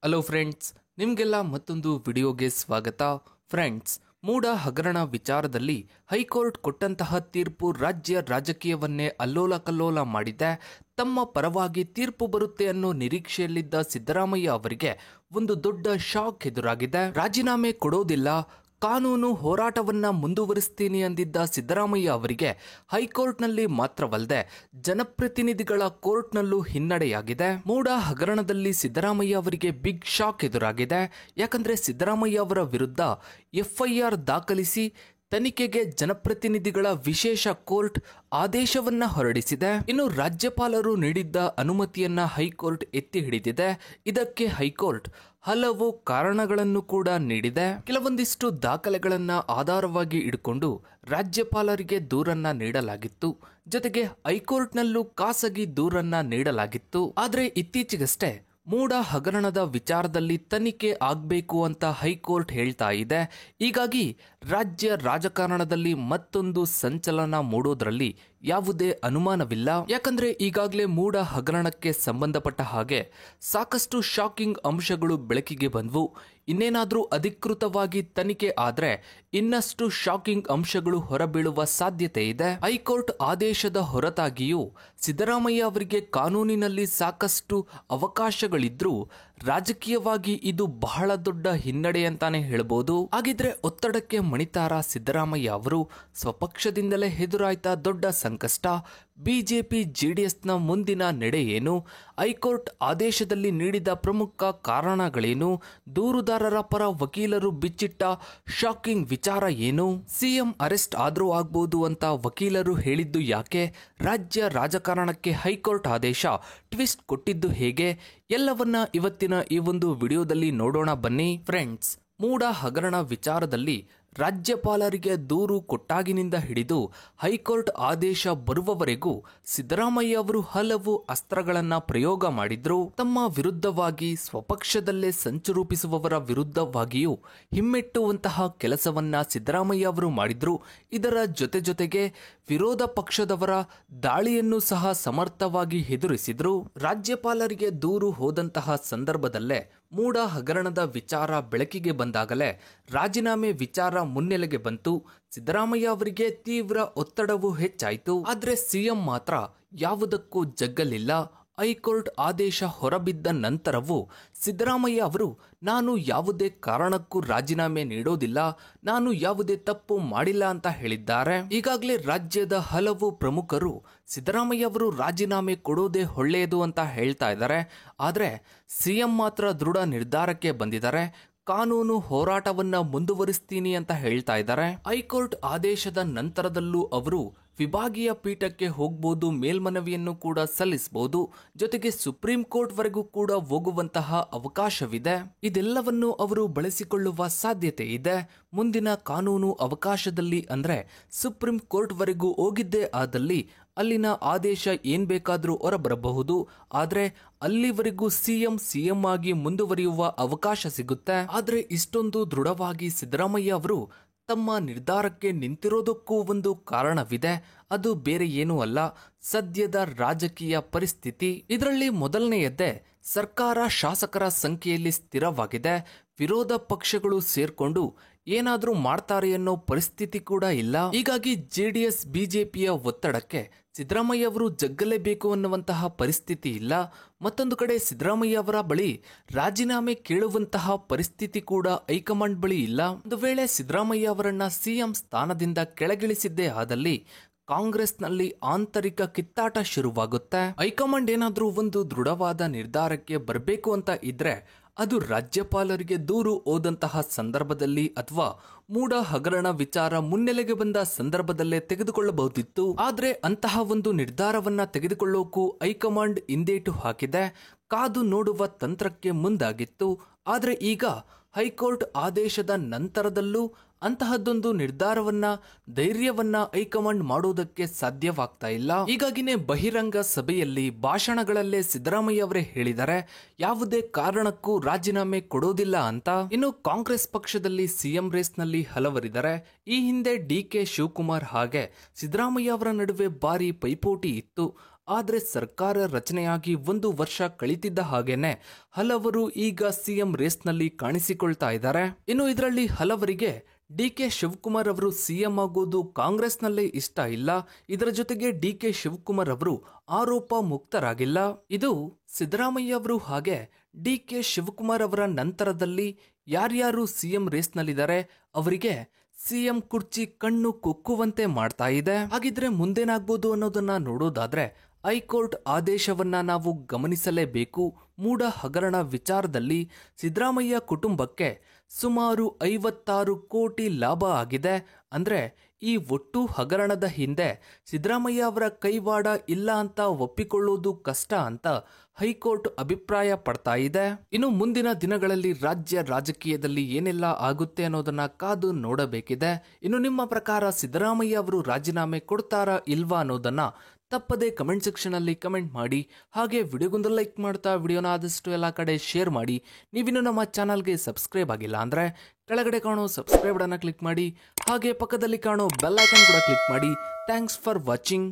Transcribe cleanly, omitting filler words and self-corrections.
Hello friends, ನಿಮಗೆಲ್ಲ ಮತ್ತೊಂದು ವಿಡಿಯೋಗೆ ಸ್ವಾಗತ. ಫ್ರೆಂಡ್ಸ್, ಮೂಡ ಹಗರಣ ವಿಚಾರದಲ್ಲಿ ಹೈಕೋರ್ಟ್ ಕೊಟ್ಟಂತಹ ತೀರ್ಪು ರಾಜ್ಯ ರಾಜಕೀಯವನ್ನೇ ಅಲ್ಲೋಲ ಕಲ್ಲೋಲ ಮಾಡಿದೆ. ತಮ್ಮ ಪರವಾಗಿ ತೀರ್ಪು ಬರುತ್ತೆ ಅನ್ನೋ ನಿರೀಕ್ಷೆಯಲ್ಲಿದ್ದ ಸಿದ್ದರಾಮಯ್ಯ ಅವರಿಗೆ ಒಂದು ದೊಡ್ಡ ಶಾಕ್ ಎದುರಾಗಿದೆ. ರಾಜೀನಾಮೆ ಕೊಡೋದಿಲ್ಲ, ಕಾನೂನು ಹೋರಾಟವನ್ನ ಮುಂದುವರಿಸ್ತೀನಿ ಅಂದಿದ್ದ ಸಿದ್ದರಾಮಯ್ಯ ಅವರಿಗೆ ಹೈಕೋರ್ಟ್ನಲ್ಲಿ ಮಾತ್ರವಲ್ಲದೆ ಜನಪ್ರತಿನಿಧಿಗಳ ಕೋರ್ಟ್ನಲ್ಲೂ ಹಿನ್ನಡೆಯಾಗಿದೆ. ಮೂಡ ಹಗರಣದಲ್ಲಿ ಸಿದ್ದರಾಮಯ್ಯ ಅವರಿಗೆ ಬಿಗ್ ಶಾಕ್ ಎದುರಾಗಿದೆ. ಯಾಕಂದ್ರೆ ಸಿದ್ದರಾಮಯ್ಯ ಅವರ ವಿರುದ್ಧ ಎಫ್ಐಆರ್ ದಾಖಲಿಸಿ ತನಿಖೆಗೆ ಜನಪ್ರತಿನಿಧಿಗಳ ವಿಶೇಷ ಕೋರ್ಟ್ ಆದೇಶವನ್ನ ಹೊರಡಿಸಿದೆ. ಇನ್ನು ರಾಜ್ಯಪಾಲರು ನೀಡಿದ್ದ ಅನುಮತಿಯನ್ನ ಹೈಕೋರ್ಟ್ ಎತ್ತಿ ಹಿಡಿದಿದೆ. ಇದಕ್ಕೆ ಹೈಕೋರ್ಟ್ ಹಲವು ಕಾರಣಗಳನ್ನು ಕೂಡ ನೀಡಿದೆ. ಕೆಲವೊಂದಿಷ್ಟು ದಾಖಲೆಗಳನ್ನ ಆಧಾರವಾಗಿ ಇಟ್ಕೊಂಡು ರಾಜ್ಯಪಾಲರಿಗೆ ದೂರನ್ನ ನೀಡಲಾಗಿತ್ತು. ಜೊತೆಗೆ ಹೈಕೋರ್ಟ್ನಲ್ಲೂ ಖಾಸಗಿ ದೂರನ್ನ ನೀಡಲಾಗಿತ್ತು. ಆದ್ರೆ ಇತ್ತೀಚೆಗಷ್ಟೇ ಮೂಡ ಹಗರಣದ ವಿಚಾರದಲ್ಲಿ ತನಿಖೆ ಆಗಬೇಕು ಅಂತ ಹೈಕೋರ್ಟ್ ಹೇಳ್ತಾ ಇದೆ. ಹೀಗಾಗಿ ರಾಜ್ಯ ರಾಜಕಾರಣದಲ್ಲಿ ಮತ್ತೊಂದು ಸಂಚಲನ ಮೂಡೋದ್ರಲ್ಲಿ ಯಾವುದೇ ಅನುಮಾನವಿಲ್ಲ. ಯಾಕಂದ್ರೆ ಈಗಾಗಲೇ ಮೂಡ ಹಗರಣಕ್ಕೆ ಸಂಬಂಧಪಟ್ಟ ಹಾಗೆ ಸಾಕಷ್ಟು ಶಾಕಿಂಗ್ ಅಂಶಗಳು ಬೆಳಕಿಗೆ ಬಂದವು. ಇನ್ನೇನಾದ್ರೂ ಅಧಿಕೃತವಾಗಿ ತನಿಖೆ ಆದ್ರೆ ಇನ್ನಷ್ಟು ಶಾಕಿಂಗ್ ಅಂಶಗಳು ಹೊರಬೀಳುವ ಸಾಧ್ಯತೆ ಇದೆ. ಹೈಕೋರ್ಟ್ ಆದೇಶದ ಹೊರತಾಗಿಯೂ ಸಿದ್ದರಾಮಯ್ಯ ಅವರಿಗೆ ಕಾನೂನಿನಲ್ಲಿ ಸಾಕಷ್ಟು ಅವಕಾಶಗಳಿದ್ರೂ ರಾಜಕೀಯವಾಗಿ ಇದು ಬಹಳ ದೊಡ್ಡ ಹಿನ್ನಡೆ ಅಂತಾನೆ ಹೇಳ್ಬೋದು. ಹಾಗಿದ್ರೆ ಒತ್ತಡಕ್ಕೆ ಮಣಿತಾರ ಸಿದ್ದರಾಮಯ್ಯ ಅವರು? ಸ್ವಪಕ್ಷದಿಂದಲೇ ಎದುರಾಯ್ತಾ ದೊಡ್ಡ ಸಂಕಷ್ಟ? ಬಿಜೆಪಿ ಜೆಡಿಎಸ್ನ ಮುಂದಿನ ನಡೆ ಏನು? ಹೈಕೋರ್ಟ್ ಆದೇಶದಲ್ಲಿ ನೀಡಿದ ಪ್ರಮುಖ ಕಾರಣಗಳೇನು? ದೂರುದಾರರ ಪರ ವಕೀಲರು ಬಿಚ್ಚಿಟ್ಟ ಶಾಕಿಂಗ್ ವಿಚಾರ ಏನು? ಸಿಎಂ ಅರೆಸ್ಟ್ ಆದ್ರೂ ಆಗ್ಬೋದು ಅಂತ ವಕೀಲರು ಹೇಳಿದ್ದು ಯಾಕೆ? ರಾಜ್ಯ ರಾಜಕಾರಣಕ್ಕೆ ಹೈಕೋರ್ಟ್ ಆದೇಶ ಟ್ವಿಸ್ಟ್ ಕೊಟ್ಟಿದ್ದು ಹೇಗೆ? ಎಲ್ಲವನ್ನ ಇವತ್ತಿನ ಈ ಒಂದು ವಿಡಿಯೋದಲ್ಲಿ ನೋಡೋಣ ಬನ್ನಿ. ಫ್ರೆಂಡ್ಸ್, ಮೂಡ ಹಗರಣ ವಿಚಾರದಲ್ಲಿ ರಾಜ್ಯಪಾಲರಿಗೆ ದೂರು ಕೊಟ್ಟಾಗಿನಿಂದ ಹಿಡಿದು ಹೈಕೋರ್ಟ್ ಆದೇಶ ಬರುವವರೆಗೂ ಸಿದ್ದರಾಮಯ್ಯ ಅವರು ಹಲವು ಅಸ್ತ್ರಗಳನ್ನ ಪ್ರಯೋಗ ಮಾಡಿದ್ರು. ತಮ್ಮ ವಿರುದ್ಧವಾಗಿ ಸ್ವಪಕ್ಷದಲ್ಲೇ ಸಂಚು ರೂಪಿಸುವವರ ವಿರುದ್ಧವಾಗಿಯೂ ಹಿಮ್ಮೆಟ್ಟುವಂತಹ ಕೆಲಸವನ್ನ ಸಿದ್ದರಾಮಯ್ಯ ಅವರು ಮಾಡಿದ್ರು. ಇದರ ಜೊತೆಗೆ ವಿರೋಧ ಪಕ್ಷದವರ ದಾಳಿಯನ್ನು ಸಹ ಸಮರ್ಥವಾಗಿ ಎದುರಿಸಿದ್ರು. ರಾಜ್ಯಪಾಲರಿಗೆ ದೂರು ಹೋದಂತಹ ಸಂದರ್ಭದಲ್ಲೇ ಮೂಡ ಹಗರಣದ ವಿಚಾರ ಬೆಳಕಿಗೆ ಬಂದಾಗಲೇ ರಾಜೀನಾಮೆ ವಿಚಾರ ಮುನ್ನೆಲೆಗೆ ಬಂತು. ಸಿದ್ದರಾಮಯ್ಯ ಅವರಿಗೆ ತೀವ್ರ ಒತ್ತಡವೂ ಹೆಚ್ಚಾಯಿತು. ಆದ್ರೆ ಸಿಎಂ ಮಾತ್ರ ಯಾವುದಕ್ಕೂ ಜಗ್ಗಲಿಲ್ಲ. ಹೈಕೋರ್ಟ್ ಆದೇಶ ಹೊರಬಿದ್ದ ನಂತರವೂ ಸಿದ್ದರಾಮಯ್ಯ ಅವರು ನಾನು ಯಾವುದೇ ಕಾರಣಕ್ಕೂ ರಾಜೀನಾಮೆ ನೀಡೋದಿಲ್ಲ, ನಾನು ಯಾವುದೇ ತಪ್ಪು ಮಾಡಿಲ್ಲ ಅಂತ ಹೇಳಿದ್ದಾರೆ. ಈಗಾಗಲೇ ರಾಜ್ಯದ ಹಲವು ಪ್ರಮುಖರು ಸಿದ್ದರಾಮಯ್ಯ ಅವರು ರಾಜೀನಾಮೆ ಕೊಡೋದೇ ಒಳ್ಳೆಯದು ಅಂತ ಹೇಳ್ತಾ ಇದ್ದಾರೆ. ಆದ್ರೆ ಸಿಎಂ ಮಾತ್ರ ದೃಢ ನಿರ್ಧಾರಕ್ಕೆ ಬಂದಿದ್ದಾರೆ. ಕಾನೂನು ಹೋರಾಟವನ್ನ ಮುಂದುವರಿಸ್ತೀನಿ ಅಂತ ಹೇಳ್ತಾ ಇದ್ದಾರೆ. ಹೈಕೋರ್ಟ್ ಆದೇಶದ ನಂತರದಲ್ಲೂ ಅವರು ವಿಭಾಗೀಯ ಪೀಠಕ್ಕೆ ಹೋಗಬಹುದು, ಮೇಲ್ಮನವಿಯನ್ನು ಕೂಡ ಸಲ್ಲಿಸಬಹುದು. ಜೊತೆಗೆ ಸುಪ್ರೀಂ ಕೋರ್ಟ್ ವರೆಗೂ ಕೂಡ ಹೋಗುವಂತಹ ಅವಕಾಶವಿದೆ. ಇದೆಲ್ಲವನ್ನು ಅವರು ಬಳಸಿಕೊಳ್ಳುವ ಸಾಧ್ಯತೆ ಇದೆ. ಮುಂದಿನ ಕಾನೂನು ಅವಕಾಶದಲ್ಲಿ ಅಂದ್ರೆ ಸುಪ್ರೀಂ ಕೋರ್ಟ್ ವರೆಗೂ ಹೋಗಿದ್ದೇ ಆದಲ್ಲಿ ಅಲ್ಲಿನ ಆದೇಶ ಏನ್ ಬೇಕಾದ್ರೂ ಹೊರಬರಬಹುದು. ಆದ್ರೆ ಅಲ್ಲಿವರೆಗೂ ಸಿಎಂ ಆಗಿ ಮುಂದುವರಿಯುವ ಅವಕಾಶ ಸಿಗುತ್ತೆ. ಆದ್ರೆ ಇಷ್ಟೊಂದು ದೃಢವಾಗಿ ಸಿದ್ದರಾಮಯ್ಯ ಅವರು ತಮ್ಮ ನಿರ್ಧಾರಕ್ಕೆ ನಿಂತಿರೋದಕ್ಕೂ ಒಂದು ಕಾರಣವಿದೆ. ಅದು ಬೇರೆ ಏನೂ ಅಲ್ಲ, ಸದ್ಯದ ರಾಜಕೀಯ ಪರಿಸ್ಥಿತಿ. ಇದರಲ್ಲಿ ಮೊದಲನೆಯದ್ದೇ ಸರ್ಕಾರ ಶಾಸಕರ ಸಂಖ್ಯೆಯಲ್ಲಿ ಸ್ಥಿರವಾಗಿದೆ. ವಿರೋಧ ಪಕ್ಷಗಳು ಸೇರ್ಕೊಂಡು ಏನಾದ್ರೂ ಮಾಡ್ತಾರೆ ಅನ್ನೋ ಪರಿಸ್ಥಿತಿ ಕೂಡ ಇಲ್ಲ. ಹೀಗಾಗಿ ಜೆಡಿಎಸ್ ಬಿಜೆಪಿಯ ಒತ್ತಡಕ್ಕೆ ಸಿದ್ದರಾಮಯ್ಯ ಅವರು ಜಗ್ಗಲೇಬೇಕು ಅನ್ನುವಂತಹ ಪರಿಸ್ಥಿತಿ ಇಲ್ಲ. ಮತ್ತೊಂದು ಕಡೆ ಸಿದ್ದರಾಮಯ್ಯ ಅವರ ಬಳಿ ರಾಜೀನಾಮೆ ಕೇಳುವಂತಹ ಪರಿಸ್ಥಿತಿ ಕೂಡ ಹೈಕಮಾಂಡ್ ಬಳಿ ಇಲ್ಲ. ಒಂದು ವೇಳೆ ಸಿದ್ದರಾಮಯ್ಯ ಅವರನ್ನ ಸಿಎಂ ಸ್ಥಾನದಿಂದ ಕೆಳಗಿಳಿಸಿದ್ದೇ ಆದಲ್ಲಿ ಕಾಂಗ್ರೆಸ್ನಲ್ಲಿ ಆಂತರಿಕ ಕಿತ್ತಾಟ ಶುರುವಾಗುತ್ತೆ. ಹೈಕಮಾಂಡ್ ಏನಾದ್ರೂ ಒಂದು ದೃಢವಾದ ನಿರ್ಧಾರಕ್ಕೆ ಬರಬೇಕು ಅಂತ ಇದ್ರೆ ಅದು ರಾಜ್ಯಪಾಲರಿಗೆ ದೂರು ಹೋದಂತಹ ಸಂದರ್ಭದಲ್ಲಿ ಅಥವಾ ಮೂಡ ಹಗರಣ ವಿಚಾರ ಮುನ್ನೆಲೆಗೆ ಬಂದ ಸಂದರ್ಭದಲ್ಲೇ ತೆಗೆದುಕೊಳ್ಳಬಹುದಿತ್ತು. ಆದ್ರೆ ಅಂತಹ ಒಂದು ನಿರ್ಧಾರವನ್ನ ತೆಗೆದುಕೊಳ್ಳೋಕು ಹೈಕಮಾಂಡ್ ಹಿಂದೇಟು ಹಾಕಿದೆ. ಕಾದು ನೋಡುವ ತಂತ್ರಕ್ಕೆ ಮುಂದಾಗಿತ್ತು. ಆದ್ರೆ ಈಗ ಹೈಕೋರ್ಟ್ ಆದೇಶದ ನಂತರದಲ್ಲೂ ಅಂತಹದ್ದೊಂದು ನಿರ್ಧಾರವನ್ನ ಧೈರ್ಯವನ್ನ ಹೈಕಮಾಂಡ್ ಮಾಡೋದಕ್ಕೆ ಸಾಧ್ಯವಾಗ್ತಾ ಇಲ್ಲ. ಹೀಗಾಗಿನೇ ಬಹಿರಂಗ ಸಭೆಯಲ್ಲಿ ಭಾಷಣಗಳಲ್ಲೇ ಸಿದ್ದರಾಮಯ್ಯ ಅವರೇ ಹೇಳಿದ್ದಾರೆ ಯಾವುದೇ ಕಾರಣಕ್ಕೂ ರಾಜೀನಾಮೆ ಕೊಡೋದಿಲ್ಲ ಅಂತ. ಇನ್ನು ಕಾಂಗ್ರೆಸ್ ಪಕ್ಷದಲ್ಲಿ ಸಿಎಂ ರೇಸ್ನಲ್ಲಿ ಹಲವರಿದ್ದಾರೆ. ಈ ಹಿಂದೆ ಡಿಕೆ ಶಿವಕುಮಾರ್ ಹಾಗೆ ಸಿದ್ದರಾಮಯ್ಯ ಅವರ ನಡುವೆ ಭಾರಿ ಪೈಪೋಟಿ ಇತ್ತು. ಆದರೆ ಸರ್ಕಾರ ರಚನೆಯಾಗಿ 1 ವರ್ಷ ಕಳೀತಿದ್ದ ಹಾಗೇನೆ ಹಲವರು ಈಗ ಸಿಎಂ ರೇಸ್ನಲ್ಲಿ ಕಾಣಿಸಿಕೊಳ್ತಾ ಇದ್ದಾರೆ. ಇನ್ನು ಇದರಲ್ಲಿ ಹಲವರಿಗೆ ಡಿಕೆ ಶಿವಕುಮಾರ್ ಅವರು ಸಿಎಂ ಆಗೋದು ಕಾಂಗ್ರೆಸ್ನಲ್ಲೇ ಇಷ್ಟ ಇಲ್ಲ. ಇದರ ಜೊತೆಗೆ ಡಿಕೆ ಶಿವಕುಮಾರ್ ಅವರು ಆರೋಪ ಮುಕ್ತರಾಗಿಲ್ಲ. ಇದು ಸಿದ್ದರಾಮಯ್ಯ ಅವರು ಹಾಗೆ ಡಿಕೆ ಶಿವಕುಮಾರ್ ಅವರ ನಂತರದಲ್ಲಿ ಯಾರ್ಯಾರು ಸಿಎಂ ರೇಸ್ನಲ್ಲಿದ್ದಾರೆ ಅವರಿಗೆ ಸಿಎಂ ಕುರ್ಚಿ ಕಣ್ಣು ಕುಕ್ಕುವಂತೆ ಮಾಡ್ತಾ ಇದೆ. ಹಾಗಿದ್ರೆ ಮುಂದೇನಾಗ್ಬೋದು ಅನ್ನೋದನ್ನ ನೋಡೋದಾದ್ರೆ ಹೈಕೋರ್ಟ್ ಆದೇಶವನ್ನ ನಾವು ಗಮನಿಸಲೇಬೇಕು. ಮೂಡ ಹಗರಣ ವಿಚಾರದಲ್ಲಿ ಸಿದ್ದರಾಮಯ್ಯ ಕುಟುಂಬಕ್ಕೆ ಸುಮಾರು 56 ಕೋಟಿ ಲಾಭ ಆಗಿದೆ. ಅಂದ್ರೆ ಈ ಒಟ್ಟು ಹಗರಣದ ಹಿಂದೆ ಸಿದ್ದರಾಮಯ್ಯ ಅವರ ಕೈವಾಡ ಇಲ್ಲ ಅಂತ ಒಪ್ಪಿಕೊಳ್ಳೋದು ಕಷ್ಟ ಅಂತ ಹೈಕೋರ್ಟ್ ಅಭಿಪ್ರಾಯ ಪಡ್ತಾ ಇದೆ. ಇನ್ನು ಮುಂದಿನ ದಿನಗಳಲ್ಲಿ ರಾಜ್ಯ ರಾಜಕೀಯದಲ್ಲಿ ಏನೆಲ್ಲ ಆಗುತ್ತೆ ಅನ್ನೋದನ್ನ ಕಾದು ನೋಡಬೇಕಿದೆ. ಇನ್ನು ನಿಮ್ಮ ಪ್ರಕಾರ ಸಿದ್ದರಾಮಯ್ಯ ಅವರು ರಾಜೀನಾಮೆ ಕೊಡ್ತಾರಾ ಇಲ್ವಾ ಅನ್ನೋದನ್ನ ತಪ್ಪದೆ ಕಮೆಂಟ್ ಸೆಕ್ಷನ್ ಅಲ್ಲಿ ಕಮೆಂಟ್ ಮಾಡಿ. ಹಾಗೆ ವಿಡಿಯೋಗೊಂದು ಲೈಕ್ ಮಾಡ್ತಾ ವಿಡಿಯೋನ ಆದಷ್ಟು ಎಲ್ಲ ಕಡೆ ಶೇರ್ ಮಾಡಿ. ನೀವಿನ್ನು ನಮ್ಮ ಚಾನಲ್ಗೆ ಸಬ್ಸ್ಕ್ರೈಬ್ ಆಗಿಲ್ಲ ಅಂದ್ರೆ ಕೆಳಗಡೆ ಕಾಣೋ ಸಬ್ಸ್ಕ್ರೈಬ್ ಬಟನ್ ಕ್ಲಿಕ್ ಮಾಡಿ. ಹಾಗೆ ಪಕ್ಕದಲ್ಲಿ ಕಾಣೋ ಬೆಲ್ ಐಕಾನ್ ಕೂಡ ಕ್ಲಿಕ್ ಮಾಡಿ. Thanks for watching.